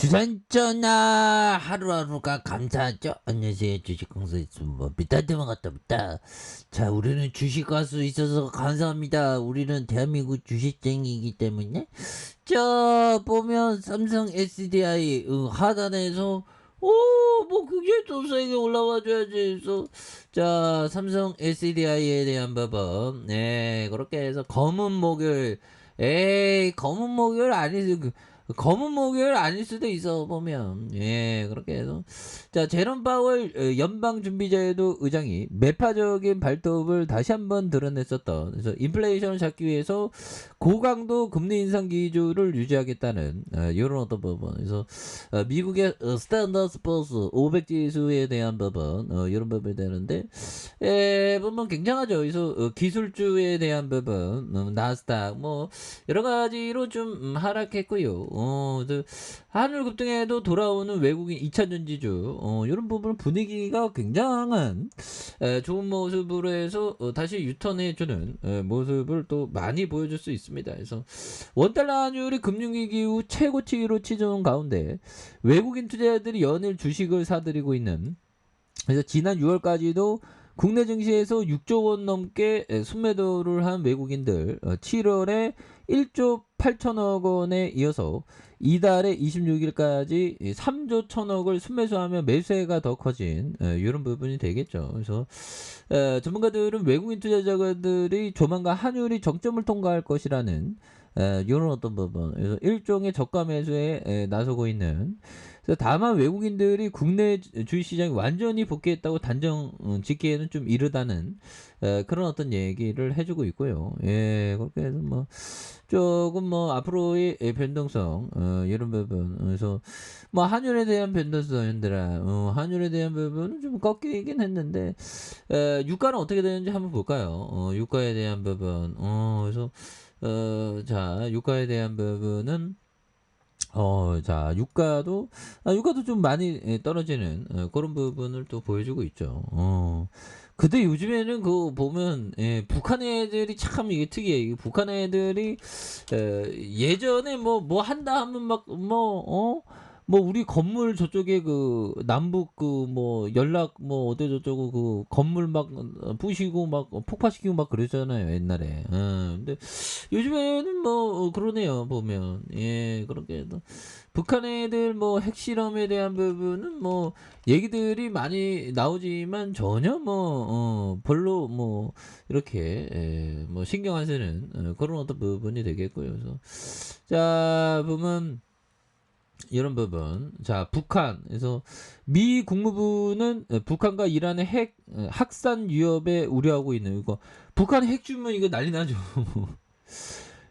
주산 전화 하루하루가 감사하죠. 안녕하세요. 주식공사의 뭐 밑단테만 갔다 왔다. 자, 우리는 주식 갈 수 있어서 감사합니다. 우리는 대한민국 주식쟁이기 때문에. 자, 보면 삼성 SDI 하단에서 뭐 굉장히 또 세게 올라와 줘야지. 그래서 자, 삼성 SDI에 대한 부분, 네, 그렇게 해서 검은 목요일, 에이, 검은 목요일 아니지. 검은 목요일 아닐 수도 있어 보면. 예, 그렇게 해서 자, 제롬 파월 연방 준비제도 의장이 매파적인 발톱을 다시 한번 드러냈었던, 그래서 인플레이션을 잡기 위해서 고강도 금리 인상 기조를 유지하겠다는 이런 어떤 부분. 그래서 미국의 스탠더드 포스 500 지수에 대한 부분, 이런 부분이 되는데, 보면 굉장하죠. 그래서 기술주에 대한 부분, 나스닥 뭐 여러 가지로 좀 하락했고요. 한울 급등에도 돌아오는 외국인 2차 전지주, 이런 부분 분위기가 굉장한 좋은 모습으로 해서 다시 유턴해주는 모습을 또 많이 보여줄 수 있습니다. 그래서 원달러 환율이 금융위기 이후 최고치로 치솟은 가운데 외국인 투자자들이 연일 주식을 사들이고 있는, 그래서 지난 6월까지도 국내 증시에서 6조 원 넘게 순매도를 한 외국인들, 7월에 1조 8천억 원에 이어서 이달에 26일까지 3조 1천억을 순매수하며 매수세가 더 커진 이런 부분이 되겠죠. 그래서 전문가들은 외국인 투자자들이 조만간 환율이 정점을 통과할 것이라는 이런 어떤 부분, 그래서 일종의 저가 매수에 나서고 있는, 그래서 다만 외국인들이 국내 주식시장이 완전히 복귀했다고 단정 짓기에는 좀 이르다는 그런 어떤 얘기를 해주고 있고요. 예, 그렇게 해서 뭐 조금 뭐 앞으로의 변동성, 이런 부분, 그래서 뭐 한율에 대한 변동성, 현들아, 한율에 대한 부분은 좀 꺾이긴 했는데, 유가는 어떻게 되는지 한번 볼까요? 유가에 대한 부분, 그래서 자, 유가에 대한 부분은 자, 유가도 좀 많이 떨어지는 그런 부분을 또 보여주고 있죠. 근데 요즘에는 그거 보면, 북한 애들이 참 이게 특이해. 이게 북한 애들이 예전에 뭐 한다 하면 뭐 우리 건물 저쪽에 그 남북 그 뭐 연락 뭐 어디 저쩌고 그 건물 막 부시고 막 폭파시키고 막 그러잖아요, 옛날에. 근데 요즘에는 뭐 그러네요, 보면. 예, 그렇게 해도 북한 애들 뭐 핵실험에 대한 부분은 뭐 얘기들이 많이 나오지만 전혀 별로 뭐 이렇게 뭐 신경 안 쓰는 그런 어떤 부분이 되겠고요. 그래서 자, 보면 이런 부분. 자, 북한에서 미 국무부는 북한과 이란의 핵 확산 위협에 우려하고 있는, 이거 북한 핵 주면 이거 난리 나죠.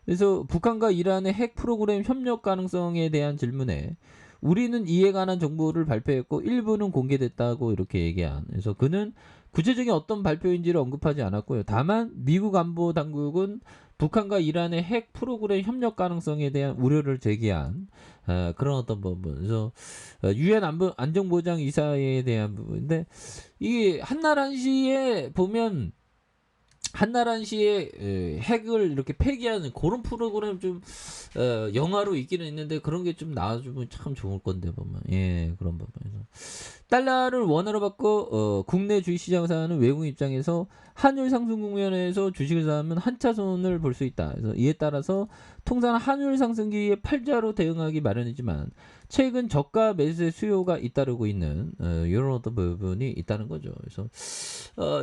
그래서 북한과 이란의 핵 프로그램 협력 가능성에 대한 질문에 우리는 이에 관한 정보를 발표했고 일부는 공개됐다고 이렇게 얘기한. 그래서 그는 구체적인 어떤 발표인지를 언급하지 않았고요. 다만 미국 안보 당국은 북한과 이란의 핵 프로그램 협력 가능성에 대한 우려를 제기한 그런 어떤 부분. 그래서 유엔 안전보장 이사회에 대한 부분인데, 이게 한날 한시에 보면 한나란 씨의 핵을 이렇게 폐기하는 그런 프로그램 좀 영화로 있기는 있는데, 그런 게 좀 나와주면 참 좋을 건데 보면. 예, 그런 부분에서 달러를 원화로 바꿔 국내 주식시장 사는 외국 입장에서 환율 상승 국면에서 주식을 사면 한차선을 볼 수 있다. 그래서 이에 따라서 통상 환율 상승기에 팔자로 대응하기 마련이지만 최근 저가 매수의 수요가 잇따르고 있는 이런 어떤 부분이 있다는 거죠. 그래서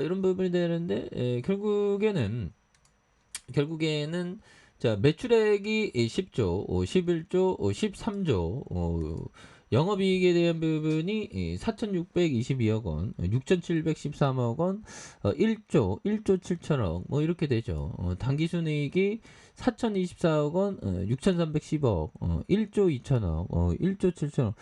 이런 부분이 되는데, 결국에는 자, 매출액이 10조, 11조, 13조, 영업이익에 대한 부분이 4,622억 원, 6,713억 원, 1조 7천억, 뭐 이렇게 되죠. 당기순이익이 4,024억 원, 6,310억, 1조 2천억, 1조 7천억.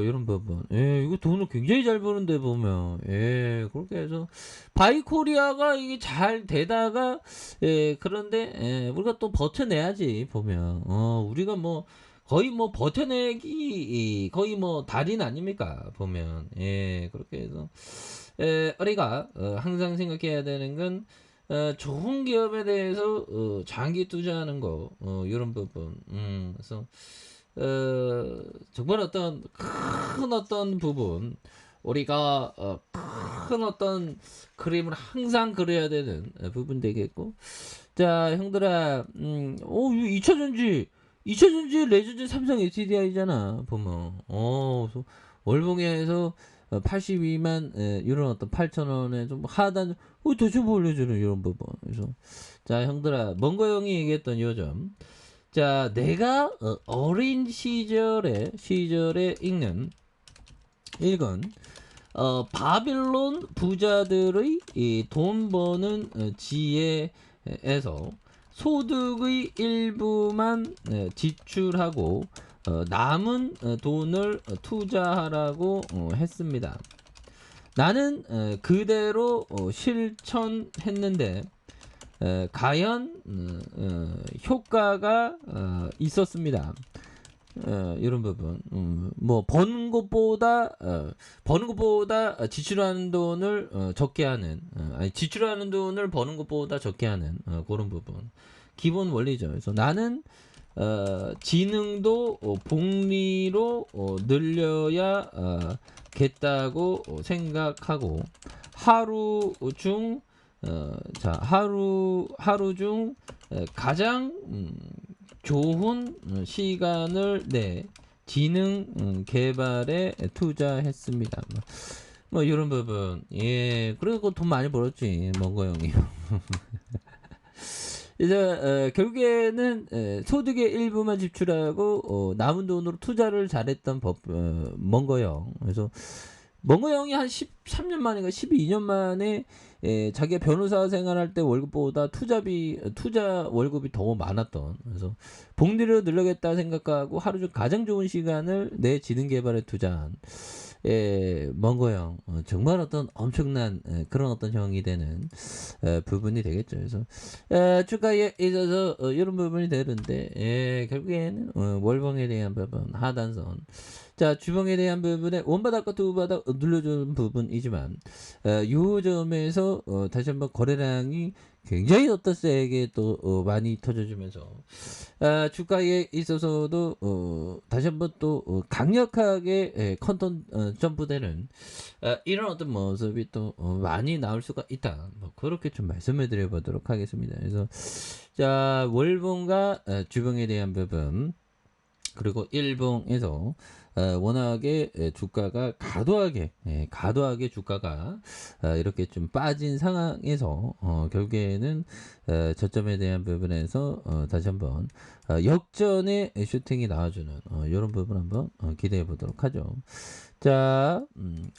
이런 부분. 예, 이거 돈을 굉장히 잘 버는데 보면. 예, 그렇게 해서 바이코리아가 이게 잘 되다가, 그런데 우리가 또 버텨내야지 보면. 우리가 뭐 거의 뭐 버텨내기 거의 뭐 달인 아닙니까 보면. 예, 그렇게 해서 우리가 항상 생각해야 되는 건 좋은 기업에 대해서 장기 투자하는 거, 이런 부분. 그래서 정말 어떤 큰 어떤 부분 우리가 큰 어떤 그림을 항상 그려야 되는 부분 되겠고 자 형들아 2차전지 레전드 삼성 SDI잖아 보면 그래서 월봉에서 82만 이런 어떤 8,000원에 좀 하단 다시 올려주는 이런 부분 그래서 자 형들아 먼거 형이 얘기했던 요점 자 내가 어린 시절에 읽은 바빌론 부자들의 이 돈 버는 지혜에서 소득의 일부만 지출하고 남은 돈을 투자하라고 했습니다. 나는 그대로 실천했는데 과연 효과가 있었습니다. 이런 부분 뭐 버는 것보다 지출하는 돈을 적게 하는 아니 지출하는 돈을 버는 것보다 적게 하는 그런 부분 기본 원리죠. 그래서 나는 지능도 복리로 늘려야 겠다고 생각하고 하루 중 가장 좋은 시간을 내 지능 개발에 투자했습니다. 뭐 이런 부분 그리고 돈 많이 벌었지 먼거 형이. 이제 결국에는 소득의 일부만 지출하고 남은 돈으로 투자를 잘했던 먼거 형. 그래서 먼거 형이 한 13년 만인가 12년 만에 자기가 변호사 생활할 때 월급보다 투자 월급이 더 많았던 그래서 복리를 늘려겠다 생각하고 하루 중 가장 좋은 시간을 내 지능 개발에 투자한 먼거 형 정말 어떤 엄청난 그런 어떤 형이 되는 부분이 되겠죠. 그래서 주가에 있어서 이런 부분이 되는데 결국에는 월봉에 대한 부분 하단선 자 주봉에 대한 부분에 원바닥과 두바닥 눌러주는 부분이지만 요 점에서 다시 한번 거래량이 굉장히 어떤 세게 또 많이 터져주면서 주가에 있어서도 다시 한번 또 강력하게 컨턴 점프되는 이런 어떤 모습이 또 많이 나올 수가 있다. 뭐 그렇게 좀 말씀을 드려보도록 하겠습니다. 그래서 자 월봉과 주봉에 대한 부분 그리고 일봉에서 워낙에 주가가 과도하게 주가가 이렇게 좀 빠진 상황에서 결국에는 저점에 대한 부분에서 다시 한번 역전의 슈팅이 나와주는 이런 부분 한번 기대해 보도록 하죠. 자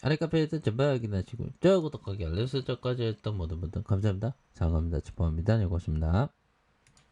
아래 카페에서 전방 확인하시고 구독하기 알림 설정까지 했던 모든 분들 감사합니다. 장갑니다. 축복합니다. 고맙습니다.